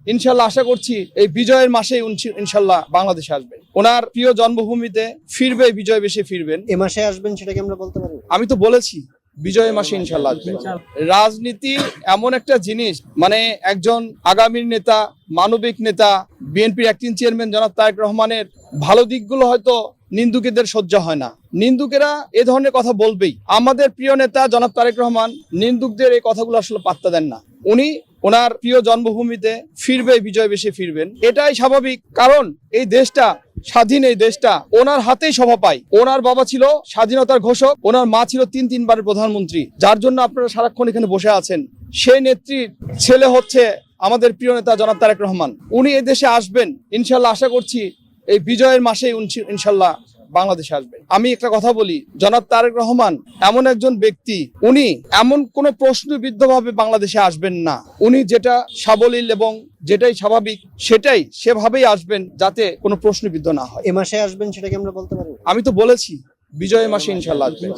ইনশাল্লাহ আশা করছি এই বিজয়ের মাসে ইনশাল্লাহ বাংলাদেশে আসবেন। ওনার প্রিয় জন্মভূমিতে ফিরবে, বিজয় বেশে ফিরবেন। এ মাসে আসবেন সেটা কি আমরা বলতে পারি? আমি তো বলেছি বিজয়ের মাসে ইনশাল্লাহ আসবেন। রাজনীতি এমন একটা জিনিস, মানে একজন আগামীর নেতা, মানবিক নেতা, বিএনপির অ্যাক্টিং চেয়ারম্যান জনাব তারেক রহমানের ভালো দিকগুলো হয়তো নিন্দুকেদের সহ্য হয় না। নিন্দুকেরা এ ধরনের কথা বলবেই। আমাদের প্রিয় নেতা জনাব তারেক রহমান নিন্দুকদের এই কথাগুলো আসলে পাত্তা দেন না। উনি ওনার প্রিয় জন্মভূমিতে ফিরবে, বিজয় বেশে ফিরবেন, এটাই স্বাভাবিক। কারণ এই দেশটা স্বাধীন, এই দেশটা ওনার হাতেই শোভা পায়। ওনার বাবা ছিল স্বাধীনতার ঘোষক, ওনার মা ছিল তিনবারের প্রধানমন্ত্রী, যার জন্য আপনারা সারাক্ষণ এখানে বসে আছেন। সেই নেত্রীর ছেলে হচ্ছে আমাদের প্রিয় নেতা জনাব তারেক রহমান। উনি এই দেশে আসবেন ইনশাল্লাহ আশা করছি এই বিজয়ের মাসে ইনশাল্লাহ বাংলাদেশে আসবেন। আমি একটা কথা বলি, জনাব তারেক রহমান এমন একজন ব্যক্তি, উনি এমন কোন প্রশ্নবিদ্ধ ভাবে বাংলাদেশে আসবেন না। উনি যেটা সাবলীল এবং যেটাই স্বাভাবিক সেটাই সেভাবেই আসবেন, যাতে কোনো প্রশ্নবিদ্ধ না হয়। এ মাসে আসবেন সেটা কি আমরা বলতে পারি? আমি তো বলেছি বিজয়ের মাসে ইনশাল্লাহ আসবেন।